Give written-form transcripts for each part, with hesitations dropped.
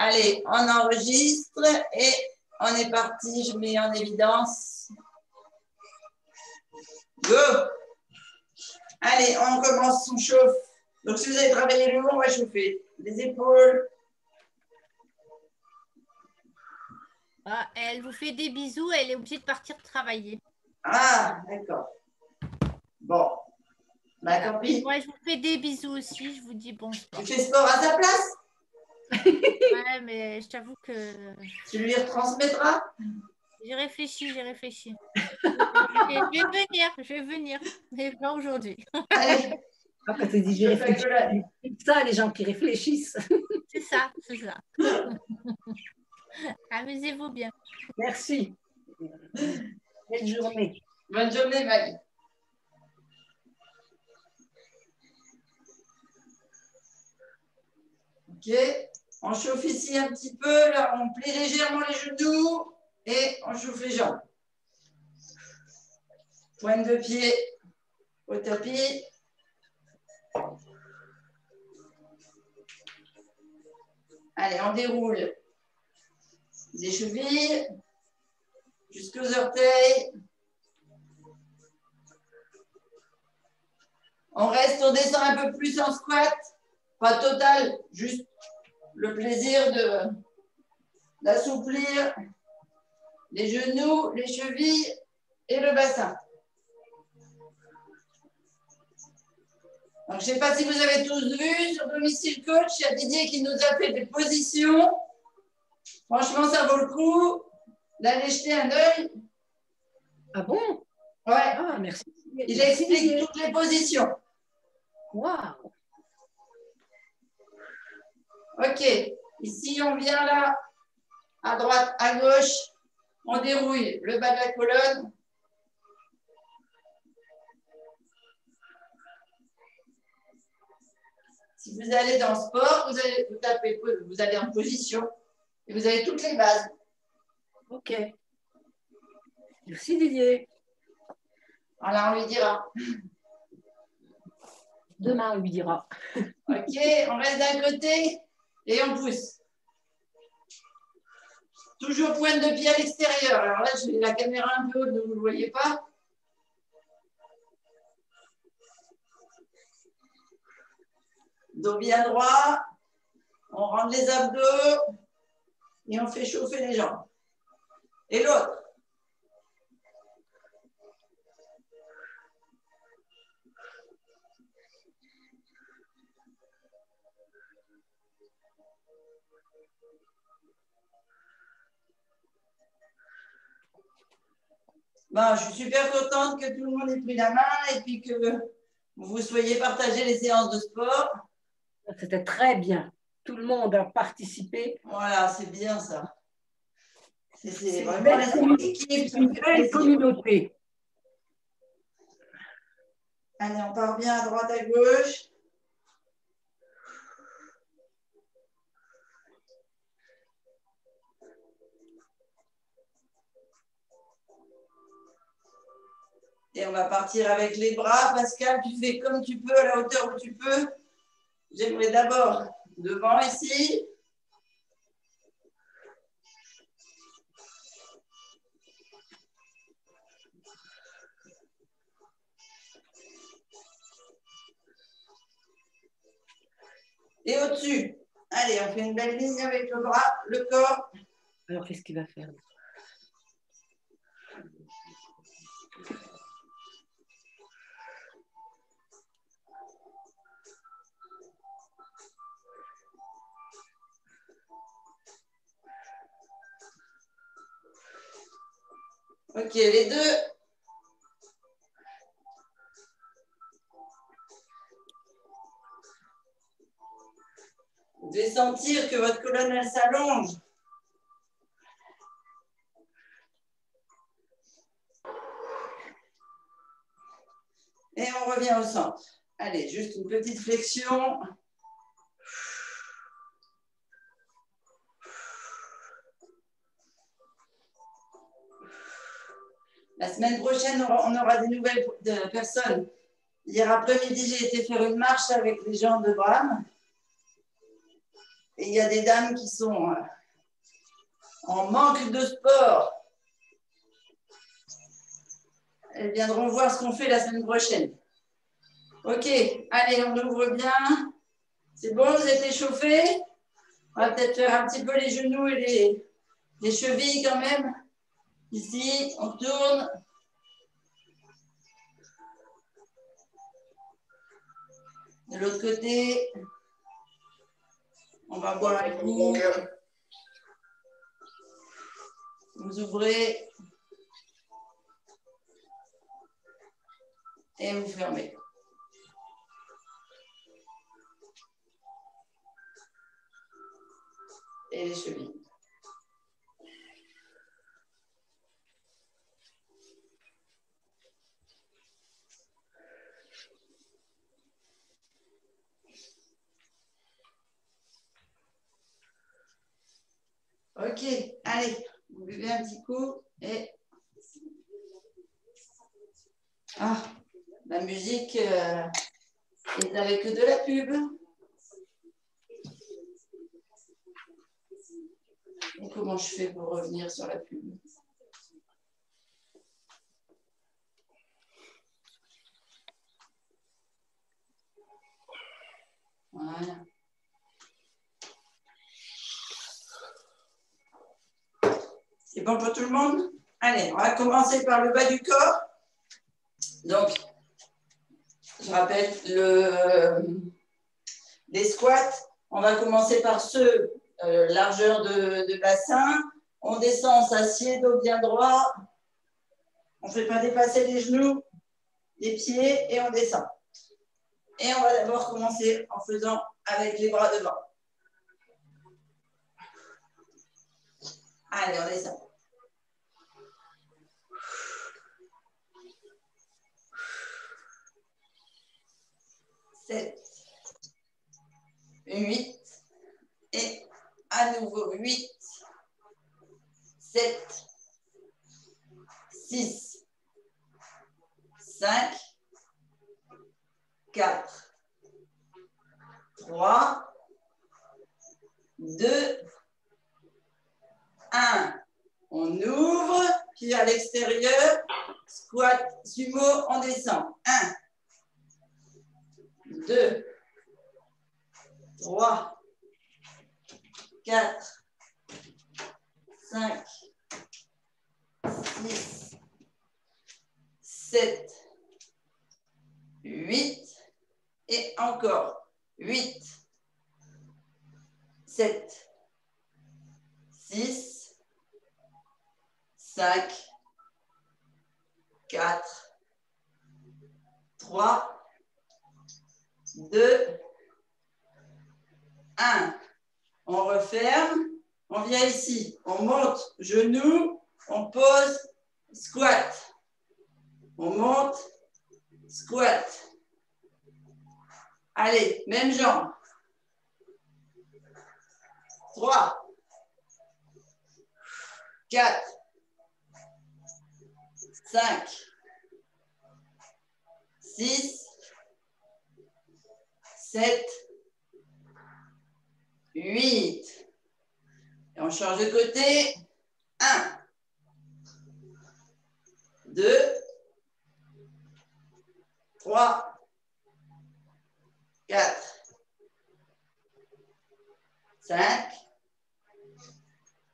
Allez, on enregistre et on est parti. Je mets en évidence. Go! Allez, on commence, on chauffe. Donc, si vous avez travaillé le haut, on va chauffer. Les épaules. Ah, elle vous fait des bisous, elle est obligée de partir travailler. Ah, d'accord. Bon. Bah, tant pis. Moi, je vous fais des bisous aussi, je vous dis bon sport. Tu fais sport à sa place? Ouais, mais je t'avoue que... Tu lui retransmettras? J'ai réfléchi, j'ai réfléchi. Je vais venir, mais pas aujourd'hui. Allez. Ah, quand tu dis j'ai réfléchi, c'est ça les gens qui réfléchissent. C'est ça, c'est ça. Amusez-vous bien. Merci. Belle journée. Bonne journée, Maggie. Ok, on chauffe ici un petit peu. Là, on plie légèrement les genoux et on chauffe les jambes. Pointe de pied au tapis. Allez, on déroule les chevilles jusqu'aux orteils. On reste, on descend un peu plus en squat. Pas total, juste le plaisir d'assouplir les genoux, les chevilles et le bassin. Donc, je ne sais pas si vous avez tous vu sur Domicile Coach, il y a Didier qui nous a fait des positions. Franchement, ça vaut le coup d'aller jeter un œil. Ah bon? Ouais. Ah, merci. Il explique toutes les positions. Waouh! Ok. Ici, on vient là, à droite, à gauche. On dérouille le bas de la colonne. Si vous allez dans sport, vous allez en position et vous avez toutes les bases. Ok. Merci Didier. Voilà, on lui dira. Demain, on lui dira. Ok, on reste d'un côté et on pousse. Toujours pointe de pied à l'extérieur. Alors là, je mets la caméra un peu haute, donc vous ne le voyez pas. Dos bien droit. On rentre les abdos et on fait chauffer les jambes. Et l'autre. Bon, je suis super contente que tout le monde ait pris la main et puis que vous soyez partagé les séances de sport. C'était très bien. Tout le monde a participé. Voilà, c'est bien ça. C'est vraiment une belle communauté. Allez, on part bien à droite, à gauche. Et on va partir avec les bras. Pascal, tu fais comme tu peux, à la hauteur où tu peux. J'aimerais d'abord devant ici. Et au-dessus. Allez, on fait une belle ligne avec le bras, le corps. Alors, qu'est-ce qu'il va faire? Ok, les deux. Vous devez sentir que votre colonne, elle s'allonge. Et on revient au centre. Allez, juste une petite flexion. La semaine prochaine, on aura des nouvelles personnes. Hier après-midi, j'ai été faire une marche avec les gens de Bram. Et il y a des dames qui sont en manque de sport. Elles viendront voir ce qu'on fait la semaine prochaine. Ok, allez, on ouvre bien. C'est bon, vous êtes échauffés? On va peut-être faire un petit peu les genoux et les chevilles quand même. Ici, on tourne. De l'autre côté, on va boire un coup. Vous ouvrez et vous fermez. Et les chevilles. Ok, allez, vous buvez un petit coup et... Ah, la musique est avec de la pub. Et comment je fais pour revenir sur la pub? Voilà. C'est bon pour tout le monde? Allez, on va commencer par le bas du corps. Donc, je rappelle les squats. On va commencer par ceux largeur de bassin. On descend, on s'assied, dos bien droit. On ne fait pas dépasser les genoux, les pieds et on descend. Et on va d'abord commencer en faisant avec les bras devant. Allez, on descend. 7, 8 et à nouveau 8, 7, 6, 5, 4, 3, 2, 1. On ouvre, puis à l'extérieur, squat, sumo, on descend. 1, 2, 3, 4, 5, 6, 7, 8 et encore 8, 7, 6, 5, 4, 3, 2, 1. On referme, on vient ici, on monte, genoux, on pose, squat. On monte, squat. Allez, même jambe. 3, 4, 5, 6, 7, 8. Et on change de côté. 1, 2, 3, 4, 5,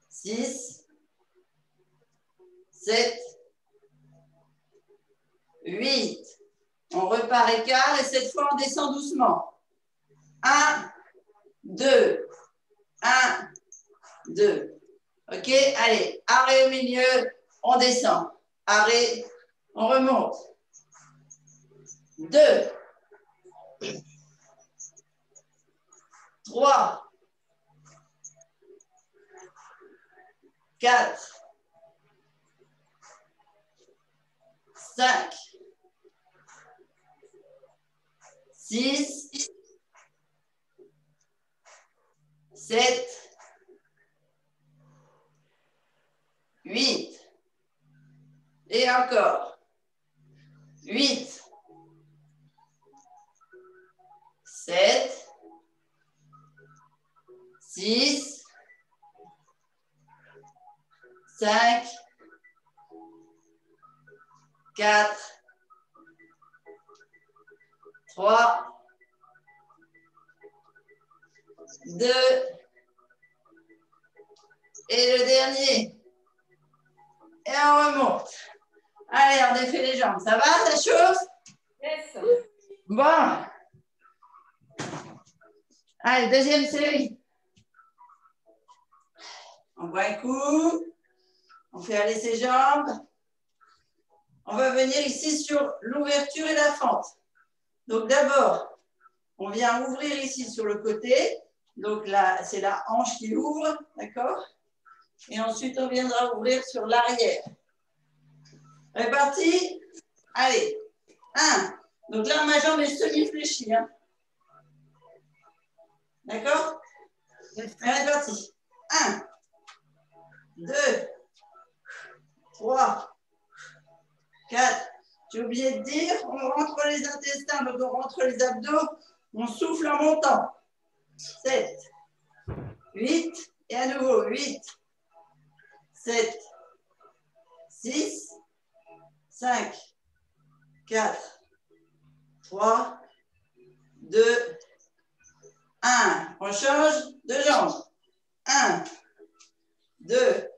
6, 7, 8. On repart écart et cette fois on descend doucement. 1, 2, 1, 2. Ok, allez, arrêt au milieu, on descend. Arrêt, on remonte. 2, 3, 4, 5, 6, 7, 8. Et encore. 8, 7, 6, 5, 4, 3, 2, et le dernier. Et on remonte. Allez, on défait les jambes. Ça va, ça chauffe? Yes. Bon. Allez, deuxième série. On boit un coup. On fait aller ses jambes. On va venir ici sur l'ouverture et la fente. Donc d'abord, on vient ouvrir ici sur le côté. Donc là, c'est la hanche qui ouvre, d'accord? Et ensuite, on viendra ouvrir sur l'arrière. Réparti? Allez. 1. Donc là, ma jambe est semi-fléchie. Hein. D'accord? Allez, parti. 1, 2, 3, 4. J'ai oublié de dire, on rentre les intestins, donc on rentre les abdos, on souffle en montant. 7, 8, et à nouveau 8, 7, 6, 5, 4, 3, 2, 1. On change de jambe. 1, 2,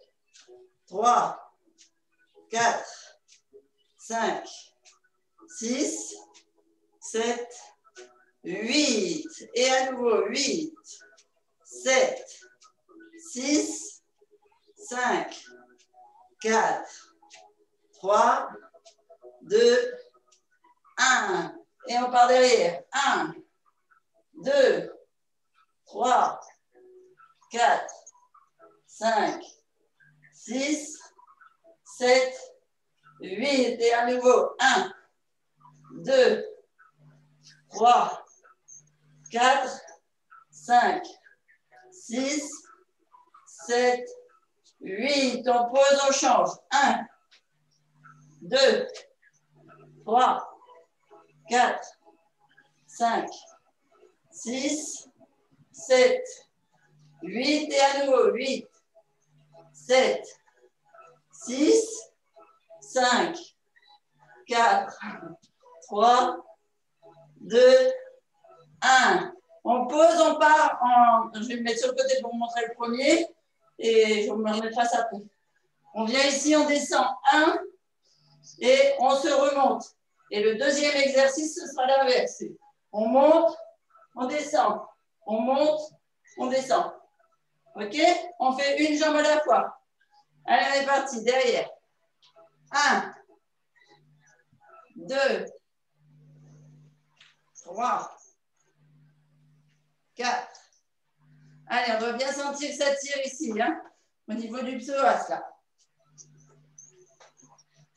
3, 4, 5, 6, 7, 8. Et à nouveau 8, 7, 6, 5, 4, 3, 2, 1. Et on part derrière. 1, 2, 3, 4, 5, 6, 7, 8. Et à nouveau. 1, 2, 3, 4, 5, 6, 7, 8. On pose, on change. 1, 2, 3, 4, 5, 6, 7, 8. Et à nouveau. 8, 7, 6, 5, 4, 3, 2, 1. On pose, on part en... Je vais me mettre sur le côté pour vous montrer le premier et je me remettrai ça après. On vient ici, on descend 1 et on se remonte. Et le deuxième exercice, ce sera l'inverse. On monte, on descend. On monte, on descend. OK? On fait une jambe à la fois. Allez, on est parti. Derrière. 1, 2, 3, 4. Allez, on doit bien sentir que ça tire ici, hein, au niveau du psoas, là.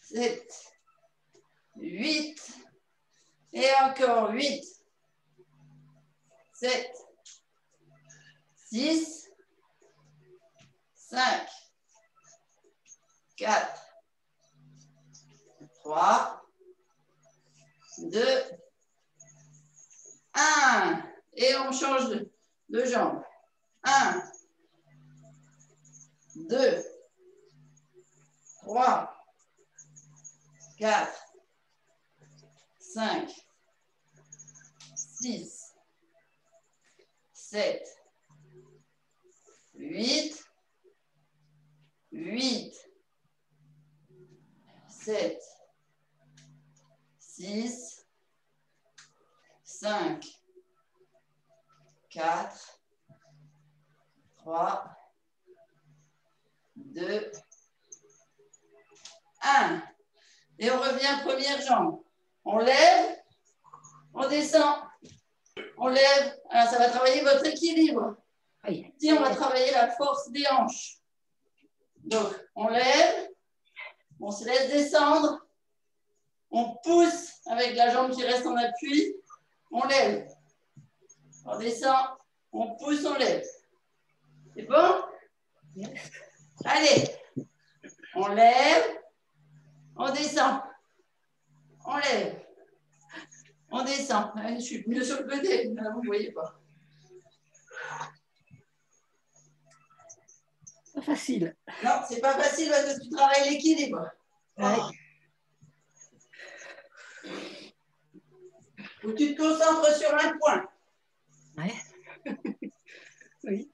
7, 8, et encore 8, 7, 6, 5, 4, 3, 2, 1. Et on change de jambe. 1, 2, 3, 4, 5, 6, 7, 8, 8, 7, 6, 5, 4, 3, 2, 1. Et on revient première jambe. On lève, on descend, on lève. Alors, ça va travailler votre équilibre. Ici, on va travailler la force des hanches. Donc, on lève, on se laisse descendre, on pousse avec la jambe qui reste en appui, on lève. On descend, on pousse, on lève. C'est bon? Allez, on lève, on descend, on lève, on descend. Je suis mieux sur le côté, vous ne voyez pas. facile. Non, c'est pas facile parce que tu travailles l'équilibre. Ouais. Ou tu te concentres sur un point. Ouais. Oui.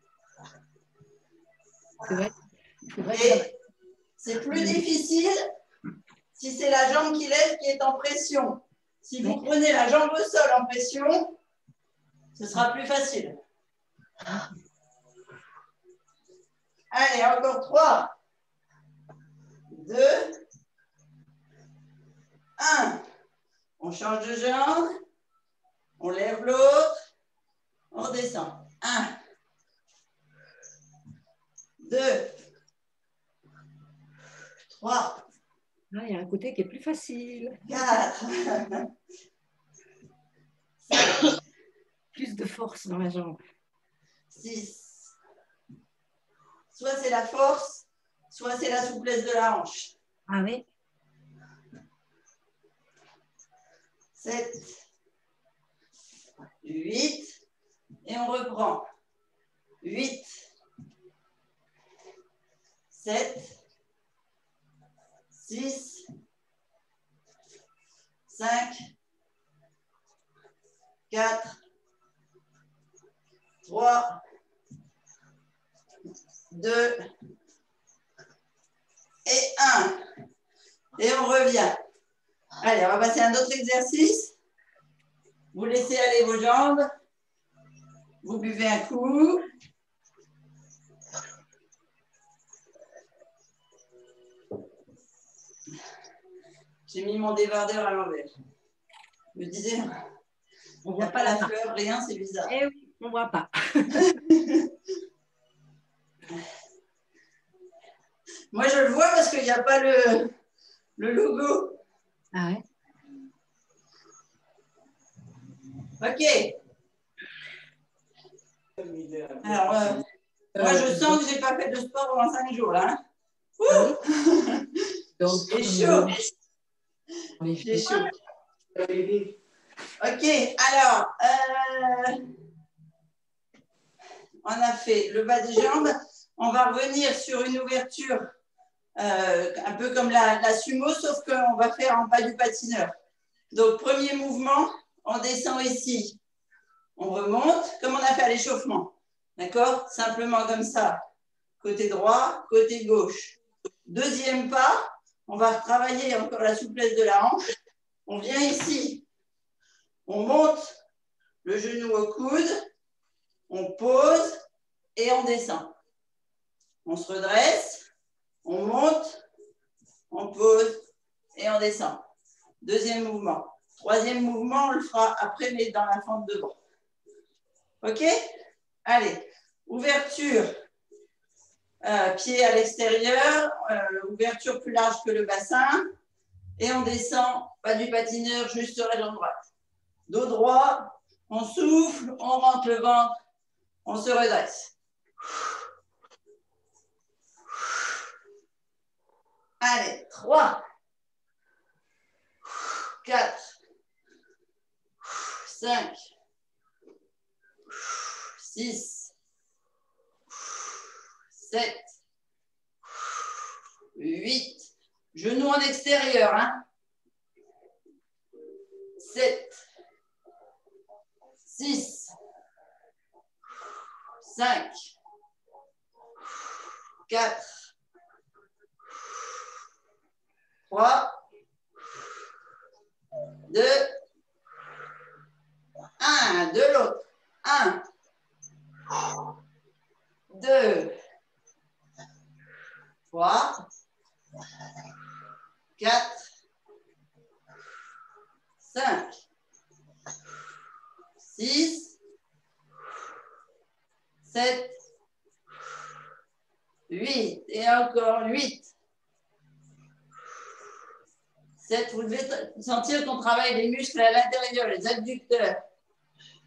C'est vrai. C'est vrai que ça va. Et c'est plus difficile si c'est la jambe qui lève qui est en pression. Si vous prenez la jambe au sol en pression, ce sera plus facile. Allez, encore 3, 2, 1. On change de jambe. On lève l'autre. On redescend. 1, 2, 3, Ah, il y a un côté qui est plus facile. 4, 5, Plus de force dans la jambe. 6. Soit c'est la force, soit c'est la souplesse de la hanche. Ah oui. 7, 8, et on reprend. 8, 7, 6, 5, 4, 3, 2 et 1. Et on revient. Allez, on va passer à un autre exercice. Vous laissez aller vos jambes. Vous buvez un coup. J'ai mis mon débardeur à l'envers. Je me disais, On il n'y voit a pas pas la la main. fleur, rien, c'est bizarre. Eh oui, on voit pas. Moi, je le vois parce qu'il n'y a pas le logo. Ah ouais. OK. Alors, moi, je sens que je n'ai pas fait de sport pendant 5 jours, là. Hein. Ah oui. Donc, J'ai chaud. oui. J'ai chaud. OK, alors, on a fait le bas des jambes. On va revenir sur une ouverture un peu comme la sumo, sauf qu'on va faire en bas du patineur. Donc, premier mouvement, on descend ici. On remonte, comme on a fait à l'échauffement. D'accord? Simplement comme ça. Côté droit, côté gauche. Deuxième pas, on va travailler encore la souplesse de la hanche. On vient ici. On monte le genou au coude. On pose et on descend. On se redresse. On monte. On pose et on descend. Deuxième mouvement. Troisième mouvement, on le fera après, mais dans la fente devant. OK? Allez, ouverture, pied à l'extérieur, ouverture plus large que le bassin, et on descend, pas du patineur, juste sur la jambe droite. Dos droit, on souffle, on rentre le ventre, on se redresse. Allez, 3, 4, 5, 6, 7, 8, genoux en extérieur, hein. 7, 6, 5, 4, 3, 2, 1, de l'autre. 1, 2, 3, 4, 5, 6, 7, 8. Et encore 8. 7. Vous devez sentir qu'on travaille les muscles à l'intérieur, les adducteurs.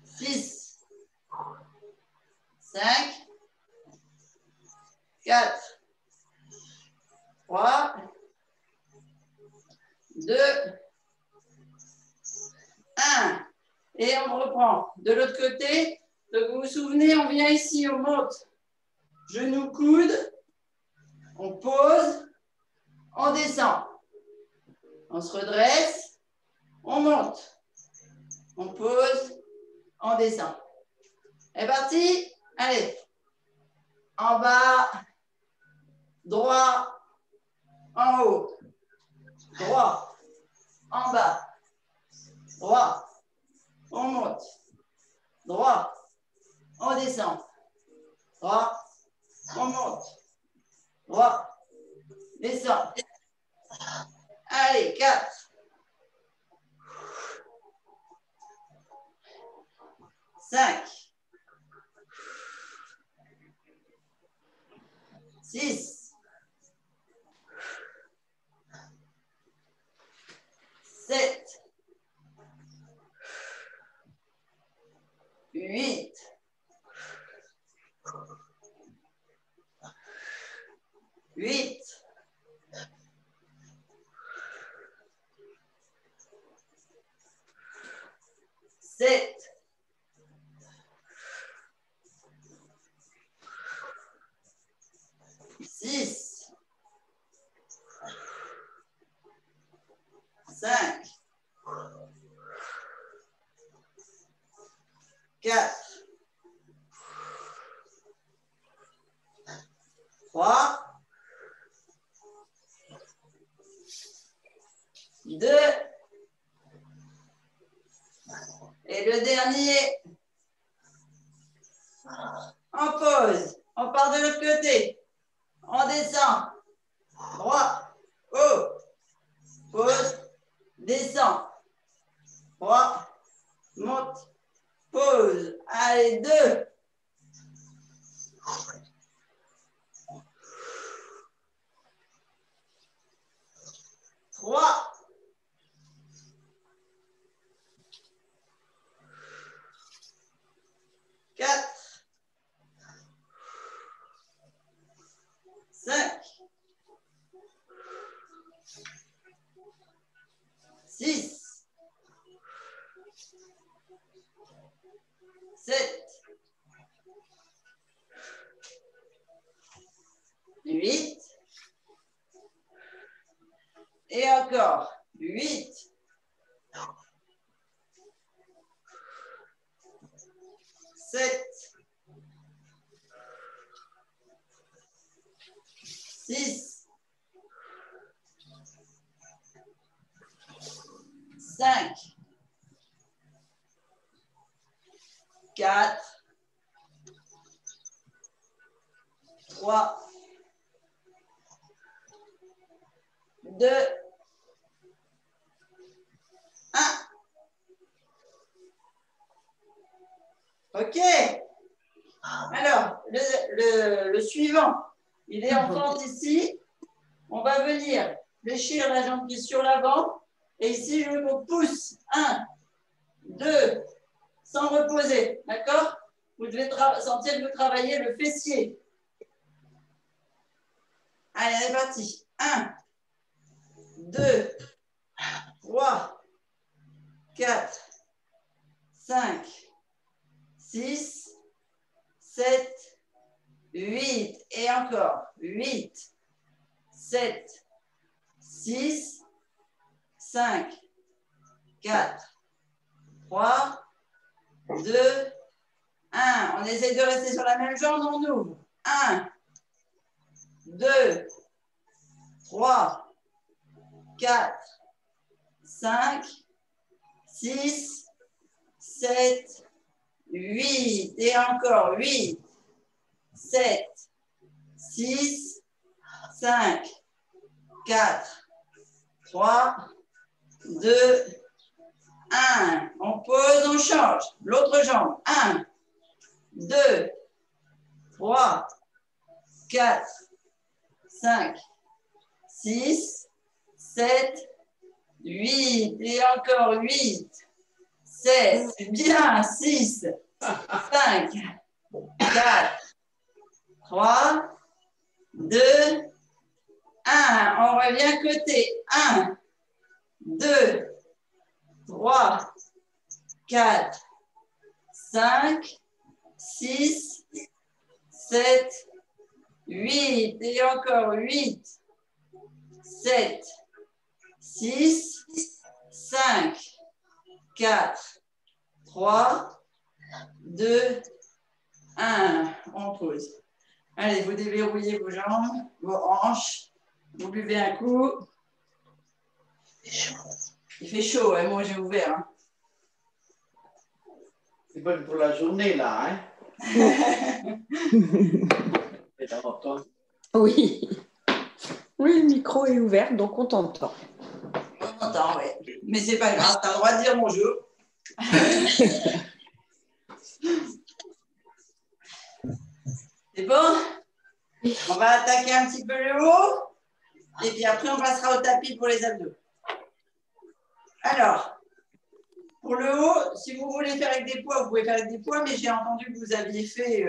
6, 5, 4, 3, 2, 1. Et on reprend. De l'autre côté, donc vous vous souvenez, on vient ici, on monte. Genou, coude. se redresse, on monte, on pose, on descend. C'est parti. Allez. En bas, droit, en haut, droit, en bas, droit, on monte, droit, on descend, droit, on monte, droit, descend. Allez, 4. 5. 6. 7. 8. 8. 7. 6. 5. 4. 3. 2. Et le dernier. On pose. On part de l'autre côté. On descend. Droit. Haut. Pose. Descend. Droit. Monte. Pose. Allez, 2. 3. 4. 5. 6. 7. 8. Et encore. 8. 7. 6. 5. 4. 3. 2. 1. OK. Alors, le suivant, il est en fente ici. On va venir fléchir la jambe qui est sur l'avant. Et ici, je veux qu'on pousse. 1, 2, sans reposer. D'accord? Vous devez sentir que vous travaillez le fessier. Allez, c'est parti. 1, 2, 3, 4, 5, 6, 7, 8. Et encore. 8, 7, 6, 5, 4, 3, 2, 1. On essaie de rester sur la même jambe, on ouvre. 1, 2, 3, 4, 5, 6, 7, 8. Et encore 8, 7, 6, 5, 4, 3, 2, 1. On pose, on change. L'autre jambe. 1, 2, 3, 4, 5, 6, 7, 8. Et encore 8, 7. C'est bien. 6, 5, 4, 3, 2, 1. On revient côté. 1, 2, 3, 4, 5, 6, 7, 8. Et encore 8, 7, 6, 5, 4, 3, 2, 1. On pose. Allez, vous déverrouillez vos jambes, vos hanches. Vous buvez un coup. Il fait chaud, hein, moi j'ai ouvert. Hein. C'est bon pour la journée, là, hein? C'est important. Oui. Oui, le micro est ouvert, donc on t'entend. On entend, oui. Mais c'est pas grave, tu as le droit de dire bonjour. C'est bon? On va attaquer un petit peu le haut. Et puis après, on passera au tapis pour les abdos. Alors, pour le haut, si vous voulez faire avec des poids, vous pouvez faire avec des poids, mais j'ai entendu que vous aviez fait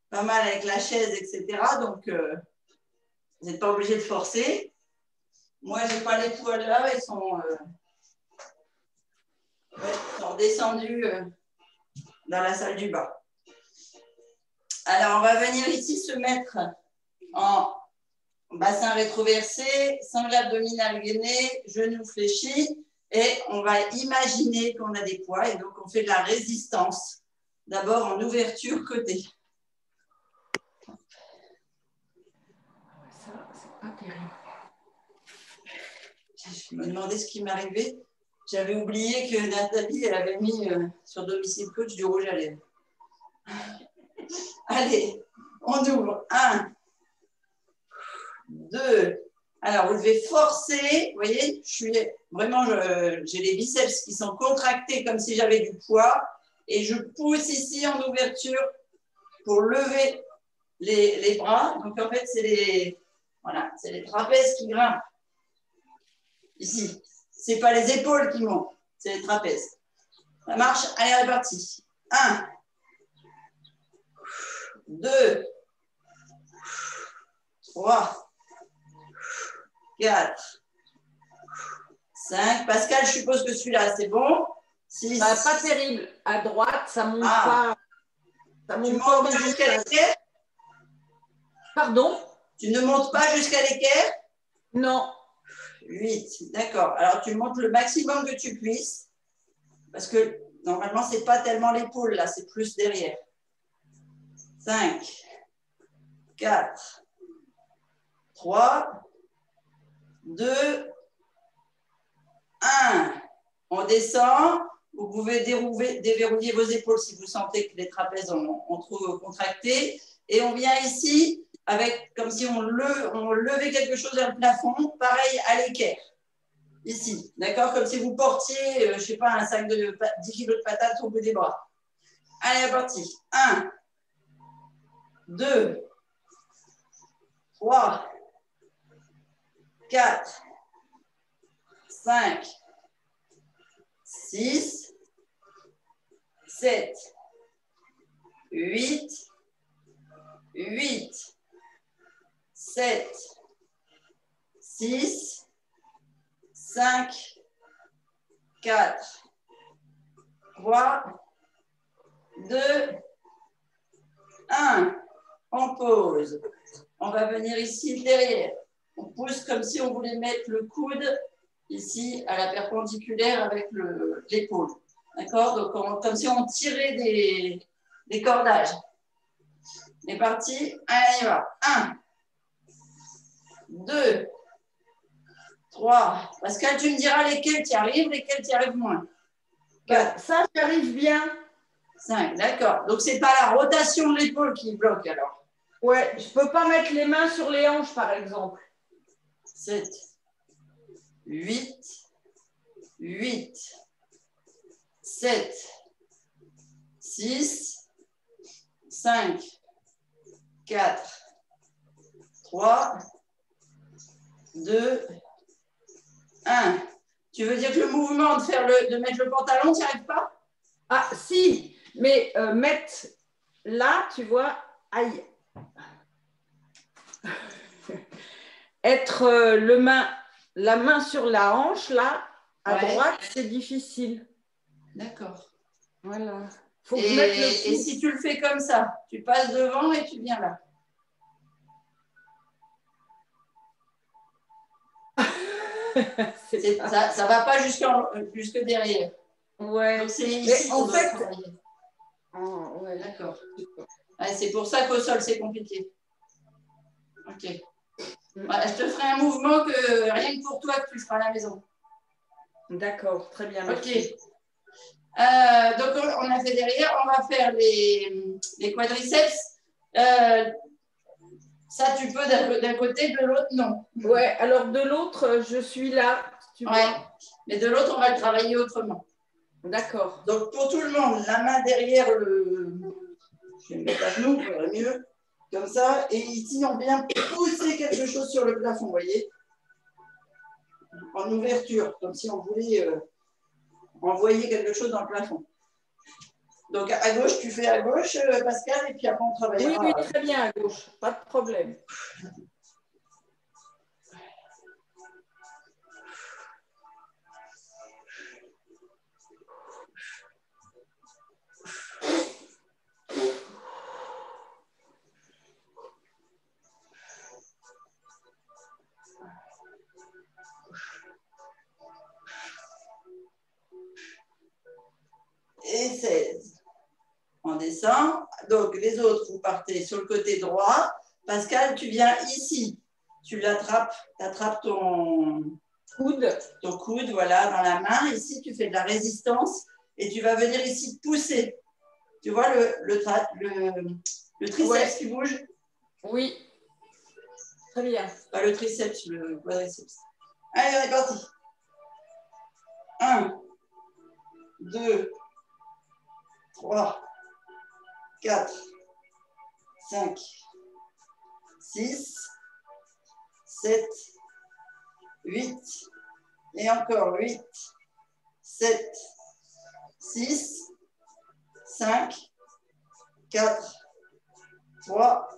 pas mal avec la chaise, etc. Donc, vous n'êtes pas obligé de forcer. Moi, je n'ai pas les poids là, ils sont descendus dans la salle du bas. Alors, on va venir ici se mettre en bassin rétroversé, sangle abdominale gainée, genoux fléchis. Et on va imaginer qu'on a des poids. Et donc, on fait de la résistance. D'abord en ouverture côté. Ça, c'est pas terrible. Je me demandais ce qui m'arrivait. J'avais oublié que Nathalie, elle avait mis sur Domicile Coach du rouge à lèvres. Allez, on ouvre. 1, 2. Alors, vous devez forcer. Vous voyez, j'ai les biceps qui sont contractés comme si j'avais du poids. Et je pousse ici en ouverture pour lever les bras. Donc, en fait, c'est les trapèzes qui grimpent. Ici. Ce n'est pas les épaules qui montent, c'est les trapèzes. Ça marche? Allez, réparti. 1, 2, 3, 4, 5. Pascal, je suppose que celui-là, c'est bon. 6. Pas terrible. À droite, ça monte Ah. pas. Ça Tu monte montes pas pas jusqu'à l'équerre? Pardon? Tu ne montes pas jusqu'à l'équerre? Non. 8. D'accord. Alors, tu montes le maximum que tu puisses. Parce que normalement, ce n'est pas tellement l'épaule, là, c'est plus derrière. 5, 4, 3, 2, 1. On descend. Vous pouvez déverrouiller vos épaules si vous sentez que les trapèzes ont trop contracté. Et on vient ici avec comme si on levait quelque chose vers le plafond, pareil à l'équerre. Ici, d'accord? Comme si vous portiez, je ne sais pas, un sac de 10 kg de patates au bout des bras. Allez, c'est parti. 1, 2, 3, 4, 5, 6, 7, 8, 7, 6, 5, 4, 3, 2, 1. On pose. On va venir ici derrière. On pousse comme si on voulait mettre le coude ici à la perpendiculaire avec l'épaule. D'accord? Donc, comme si on tirait des cordages. On est parti. Allez, on y va. 1, 2, 3. Pascal, tu me diras lesquels tu arrives, lesquels tu arrives moins. 4. Ça, j'arrive bien. 5. D'accord. Donc, ce n'est pas la rotation de l'épaule qui bloque alors. Ouais, je ne peux pas mettre les mains sur les hanches, par exemple. 7, 8, 7, 6, 5, 4, 3, 2, 1. Tu veux dire que le mouvement de mettre le pantalon, tu n'y arrives pas? Ah, si, mais mettre là, tu vois, aïe. Être la main sur la hanche, là, à droite, c'est difficile. D'accord. Voilà. Et si tu le fais comme ça, tu passes devant et tu viens là. Ça ne va pas jusque derrière. Ouais. Donc, c'est ici en qu'on doit fait, travailler. Oh, ouais. D'accord. Ouais, c'est pour ça qu'au sol, c'est compliqué. Ok. Ouais, je te ferai un mouvement que rien que pour toi, que tu feras à la maison. D'accord, très bien. Ok. Merci. Donc, on a fait derrière. On va faire les quadriceps. Ça, tu peux d'un côté, de l'autre, non. Ouais, alors de l'autre, je suis là. Tu vois. Ouais. Mais de l'autre, on va le travailler autrement. D'accord. Donc, pour tout le monde, la main derrière le... Je vais me mettre à genoux, ça irait mieux. Comme ça. Et ici, on vient pousser quelque chose sur le plafond, vous voyez. En ouverture, comme si on voulait envoyer quelque chose dans le plafond. Donc, à gauche, tu fais à gauche, Pascal, et puis après, on travaillera. Oui, très bien, à gauche. Pas de problème. Et 16. On descend. Donc, les autres, vous partez sur le côté droit. Pascal, tu viens ici. Tu l'attrapes, tu attrapes ton coude, voilà, dans la main. Ici, tu fais de la résistance et tu vas venir ici pousser. Tu vois le triceps qui bouge? Oui. Très bien. Pas le triceps, le quadriceps. Allez, on est parti. 1, 2, 3, 4, 5, 6, 7, 8, et encore 8, 7, 6, 5, 4, 3,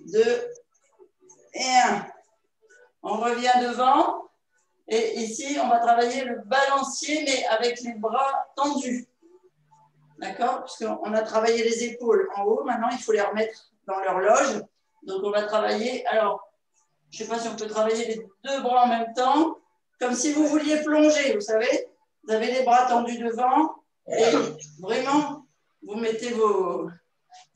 2 et 1. On revient devant et ici, on va travailler le balancier, mais avec les bras tendus. D'accord? Puisqu'on a travaillé les épaules en haut, maintenant il faut les remettre dans leur loge. Donc on va travailler, alors, je ne sais pas si on peut travailler les deux bras en même temps, comme si vous vouliez plonger, vous savez. Vous avez les bras tendus devant et vraiment, vous mettez vos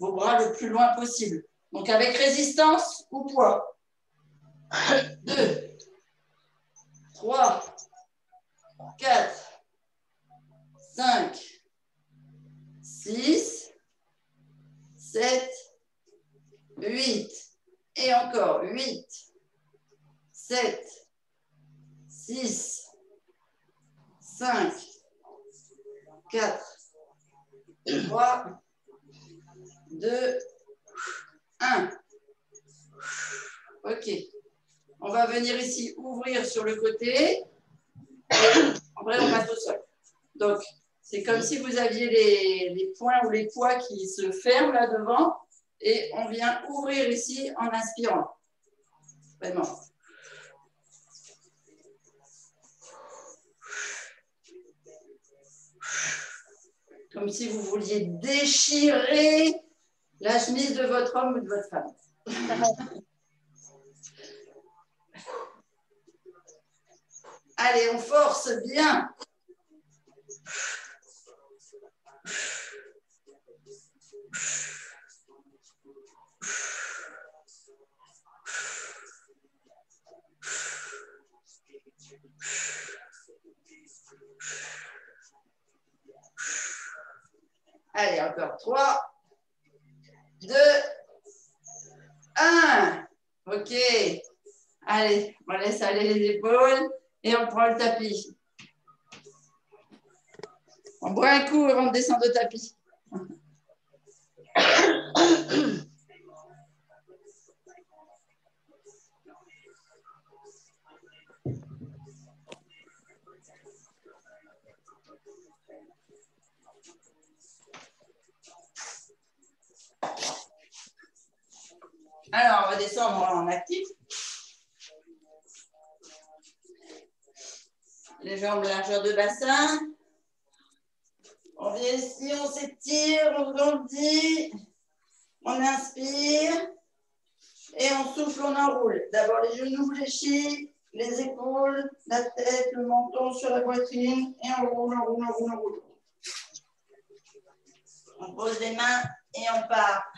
bras le plus loin possible. Donc avec résistance ou poids. 2, 3, 4, 5, 6, 7, 8, et encore 8, 7, 6, 5, 4, 3, 2, 1. Ok. On va venir ici ouvrir sur le côté. Et après, on passe au sol. Donc, c'est comme si vous aviez les poings ou les poids qui se ferment là devant. Et on vient ouvrir ici en inspirant. Vraiment. Comme si vous vouliez déchirer la chemise de votre homme ou de votre femme. Allez, on force bien. Allez, encore 3, 2, 1. OK. Allez, on laisse aller les épaules et on prend le tapis. On boit un coup avant de descendre au tapis. Alors, on va descendre en actif. Les jambes largeur de bassin. On vient ici, on s'étire, on grandit. On inspire et on souffle, on enroule. D'abord les genoux fléchis, les épaules, la tête, le menton sur la poitrine et on roule, on roule, on roule, on roule. On pose les mains et on part.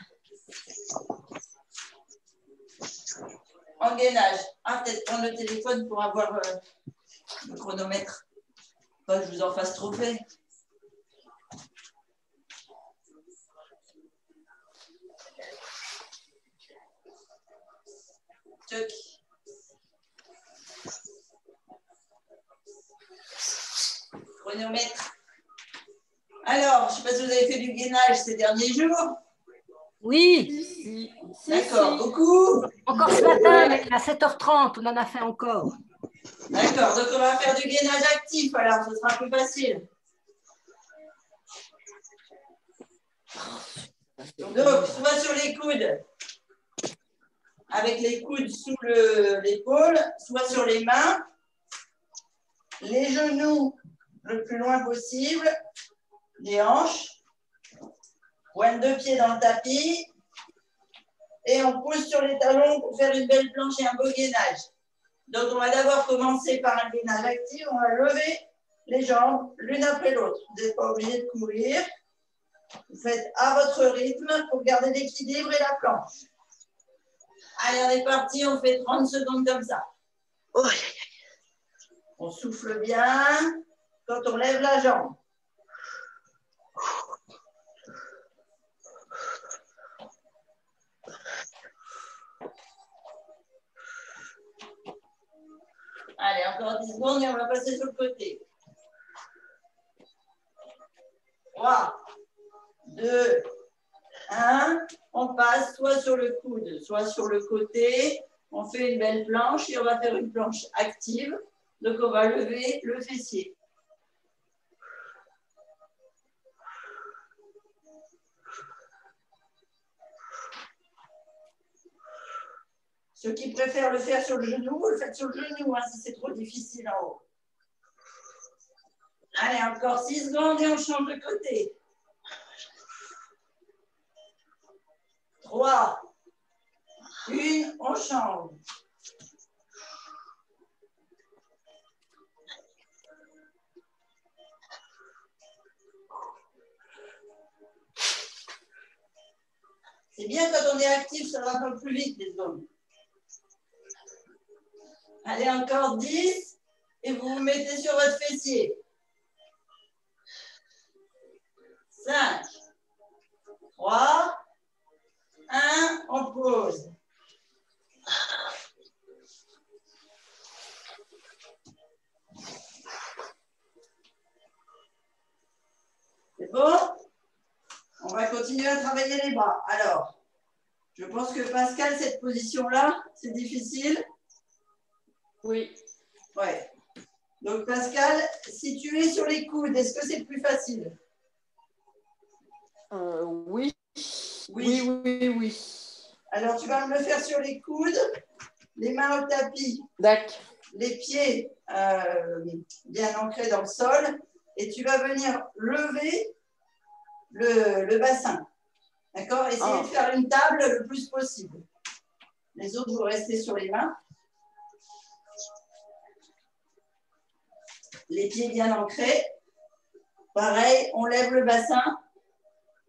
Engrenage. Ah, peut-être prendre le téléphone pour avoir le chronomètre. Pas que je vous en fasse trop fait. Tuck. Chronomètre. Alors, je ne sais pas si vous avez fait du gainage ces derniers jours. Oui. D'accord, beaucoup. Encore ce matin, mais à 7h30, on en a fait encore. D'accord, donc on va faire du gainage actif, alors ce sera plus facile. Donc, soit sur les coudes, avec les coudes sous l'épaule, soit sur les mains, les genoux le plus loin possible, les hanches, pointe de pied dans le tapis, et on pousse sur les talons pour faire une belle planche et un beau gainage. Donc, on va d'abord commencer par un gainage actif. On va lever les jambes l'une après l'autre. Vous n'êtes pas obligé de courir. Vous faites à votre rythme pour garder l'équilibre et la planche. Allez, on est parti. On fait 30 secondes comme ça. On souffle bien quand on lève la jambe. Allez, encore 10 secondes et on va passer sur le côté. 3, 2, 1. On passe soit sur le coude, soit sur le côté. On fait une belle planche et on va faire une planche active. Donc, on va lever le fessier. Ceux qui préfèrent le faire sur le genou, vous le faites sur le genou hein, si c'est trop difficile en haut. Allez, encore 6 secondes et on change de côté. 3, 1, on change. C'est bien quand on est actif, ça va un peu plus vite les hommes. Allez, encore 10 et vous vous mettez sur votre fessier. 5, 3, 1, on pose. C'est bon? On va continuer à travailler les bras. Alors, je pense que Pascal, cette position-là, c'est difficile. Oui. Ouais. Donc, Pascal, si tu es sur les coudes, est-ce que c'est plus facile? Oui. Oui. Oui. Alors, tu vas me le faire sur les coudes, les mains au tapis, D'accord. les pieds bien ancrés dans le sol, et tu vas venir lever le bassin. D'accord? Essayez de faire une table le plus possible. Les autres, vous restez sur les mains. Les pieds bien ancrés. Pareil, on lève le bassin.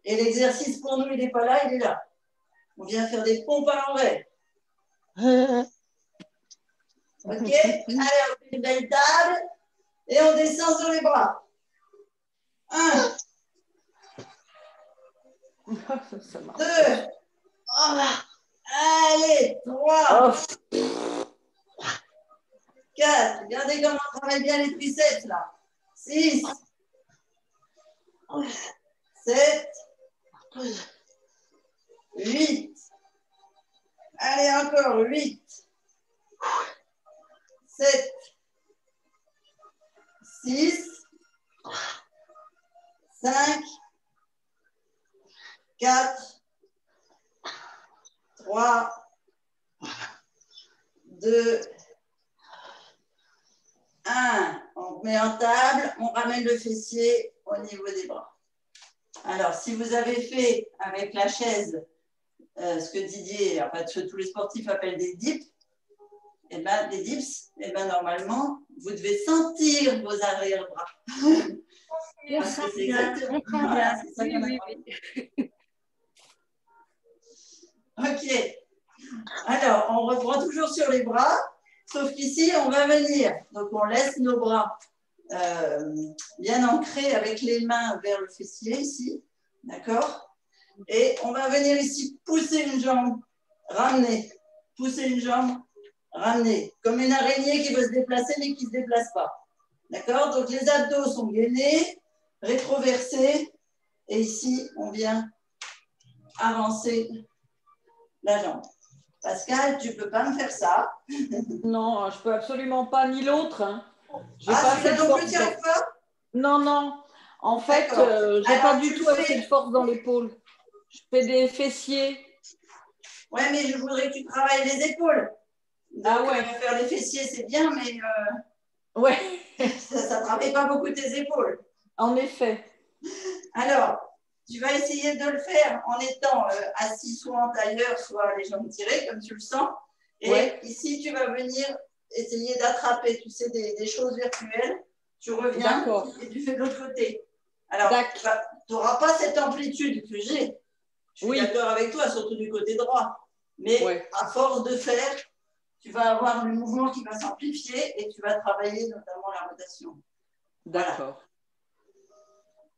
Et l'exercice pour nous, il n'est pas là, il est là. On vient faire des pompes à l'envers. Ok? Allez, on fait une belle table. Et on descend sur les bras. 1. 2. Allez, 3. 4. Regardez comment on travaille bien les triceps là. 6. 7. 8. Allez, encore 8. 7. 6. 5. 4. 3. 2. 1. On met en table, on ramène le fessier au niveau des bras. Alors, si vous avez fait avec la chaise ce que Didier, enfin ce que tous les sportifs appellent des dips, eh ben, des dips, eh ben, normalement, vous devez sentir vos arrière-bras. Parce que c'est exactement voilà, c'est ça qu'on a parlé. Ok. Alors, on reprend toujours sur les bras, sauf qu'ici, on va venir. Donc, on laisse nos bras bien ancrés avec les mains vers le fessier ici. D'accord? Et on va venir ici pousser une jambe, ramener. Pousser une jambe, ramener. Comme une araignée qui veut se déplacer mais qui ne se déplace pas. D'accord? Donc, les abdos sont gainés, rétroversés. Et ici, on vient avancer la jambe. Pascal, tu ne peux pas me faire ça. Non, je ne peux absolument pas, ni l'autre. Hein. Ah, celui-là non plus, tu n'y arrives pas? Non, non. En fait, je n'ai pas du tout assez de force dans l'épaule. Je fais des fessiers. Ouais, mais je voudrais que tu travailles les épaules. Donc, ah ouais. Faire les fessiers, c'est bien, mais ouais. ça ne travaille pas beaucoup tes épaules. En effet. Alors, tu vas essayer de le faire en étant assis soit en tailleur, soit les jambes tirées, comme tu le sens. Et ici, tu vas venir essayer d'attraper, tu sais, des choses virtuelles. Tu reviens et tu fais de l'autre côté. Alors, tu n'auras pas cette amplitude que j'ai. Je suis d'accord avec toi, surtout du côté droit. Mais à force de faire, tu vas avoir le mouvement qui va s'amplifier et tu vas travailler notamment la rotation. D'accord.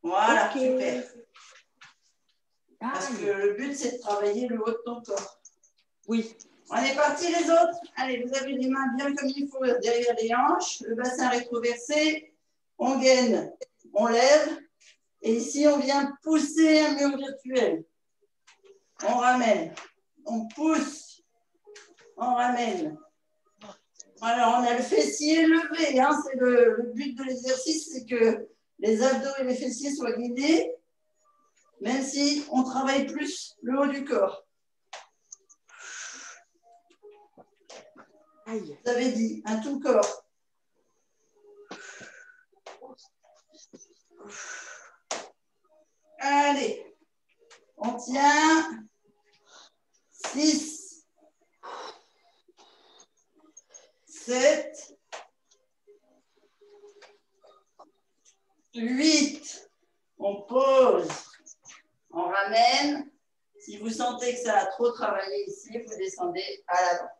Voilà, super. Parce que le but, c'est de travailler le haut de ton corps. Oui. On est parti les autres. Allez, vous avez les mains bien comme il faut derrière les hanches, le bassin rétroversé, on gaine, on lève. Et ici, on vient pousser un mur virtuel. On ramène, on pousse, on ramène. Alors, on a le fessier levé. Hein, c'est le but de l'exercice, c'est que les abdos et les fessiers soient guidés, même si on travaille plus le haut du corps. Aïe. Vous avez dit, un tout corps. Allez, on tient 6, 7, 8. On pose, on ramène. Si vous sentez que ça a trop travaillé ici, vous descendez à l'avant.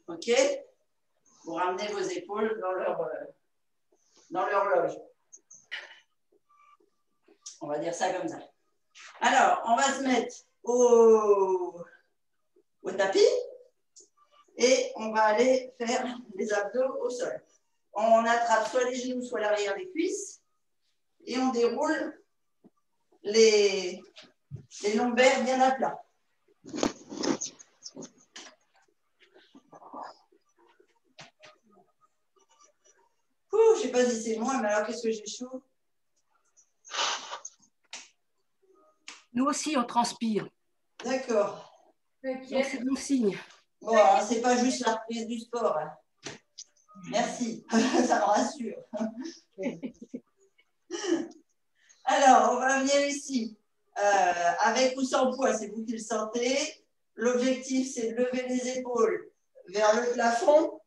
OK? Vous ramenez vos épaules dans l'horloge. On va dire ça comme ça. Alors, on va se mettre au tapis et on va aller faire les abdos au sol. On attrape soit les genoux, soit l'arrière des cuisses et on déroule les lombaires bien à plat. Je ne sais pas si c'est moi, mais alors qu'est-ce que j'ai chaud? Nous aussi, on transpire. D'accord. Donc, c'est bon signe. Bon, ce n'est pas juste la reprise du sport. Hein. Merci, ça me rassure. Alors, on va venir ici. Avec ou sans poids, c'est vous qui le sentez. L'objectif, c'est de lever les épaules vers le plafond,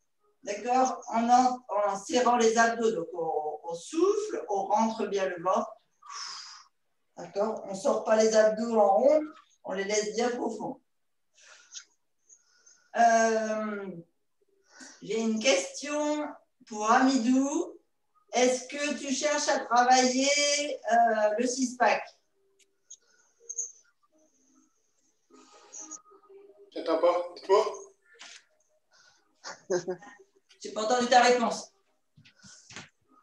d'accord, en serrant les abdos. Donc, on souffle, on rentre bien le ventre. D'accord? On ne sort pas les abdos en rond, on les laisse bien profonds. J'ai une question pour Amidou. Est-ce que tu cherches à travailler le six-pack? J'entends pas. Dites-moi. Je n'ai pas entendu ta réponse.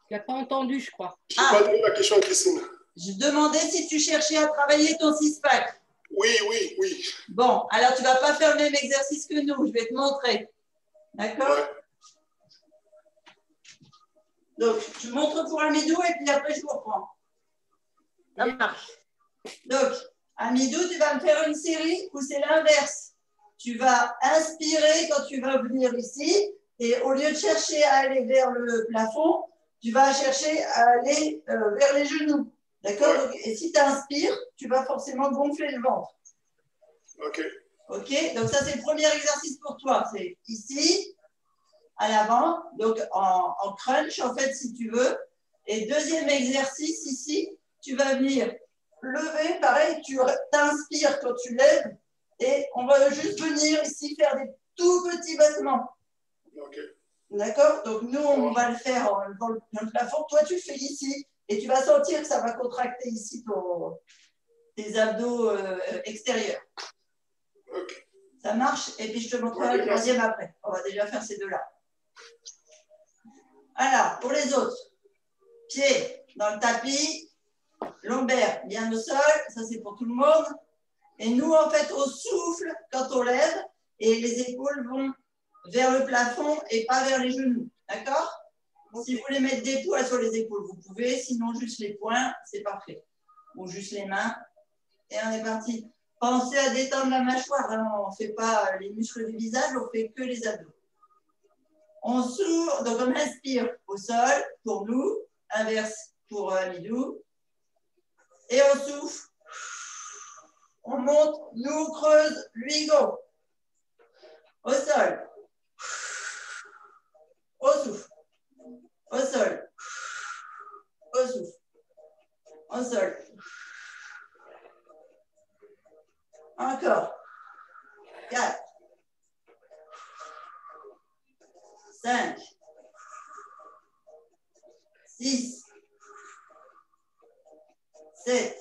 Tu n'as pas entendu, je crois. Je n'ai pas donné la question à Christine. Je demandais si tu cherchais à travailler ton six-pack. Oui, oui, oui. Bon, alors tu ne vas pas faire le même exercice que nous. Je vais te montrer. D'accord? Ouais. Donc, je montre pour Amidou et puis après, je vous reprends. Ça marche. Donc, Amidou, tu vas me faire une série où c'est l'inverse. Tu vas inspirer quand tu vas venir ici et au lieu de chercher à aller vers le plafond, tu vas chercher à aller vers les genoux. D'accord? Ouais. Et si tu inspires, tu vas forcément gonfler le ventre. OK. OK? Donc, ça, c'est le premier exercice pour toi. C'est ici, à l'avant, donc en crunch, en fait, si tu veux. Et deuxième exercice ici, tu vas venir lever, pareil, tu t'inspires quand tu lèves, et on va juste venir ici faire des tout petits battements. Ok. D'accord? Donc, nous, on va le faire dans le plafond. Toi, tu fais ici, et tu vas sentir que ça va contracter ici tes abdos extérieurs. Ok. Ça marche? Et puis, je te montrerai le troisième après. On va déjà faire ces deux-là. Alors, pour les autres, pieds dans le tapis, lombaire bien au sol, ça c'est pour tout le monde. Et nous, en fait, on souffle quand on lève et les épaules vont vers le plafond et pas vers les genoux. D'accord? Si vous voulez mettre des poids sur les épaules, vous pouvez. Sinon, juste les poings, c'est parfait. Ou juste les mains. Et on est parti. Pensez à détendre la mâchoire. Hein. On ne fait pas les muscles du visage, on fait que les abdos. On s'ouvre, donc on inspire au sol pour nous, inverse pour Midou. Et on souffle. On monte, nous on creuse, lui go. Au sol. Au souffle. Au sol. Au souffle. Au sol. Encore. 4. 5. 6. 7.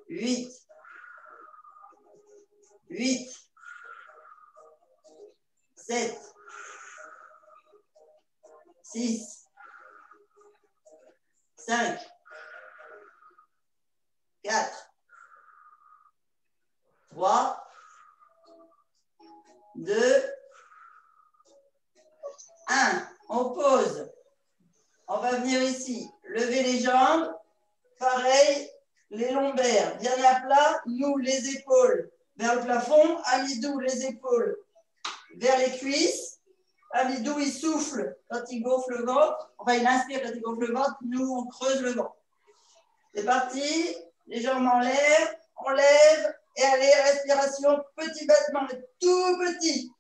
8. 8. 7. 6. 5. 4. 3. 2. 1. On pose. On va venir ici. Lever les jambes. Pareil, les lombaires bien à plat. Nous, les épaules vers le plafond. Amidou, les épaules vers les cuisses. Amidou, il souffle quand il gonfle le ventre. Enfin, il inspire quand il gonfle le ventre. Nous, on creuse le ventre. C'est parti. Les jambes en l'air. On lève. Et allez, respiration. Petit battement, tout petit.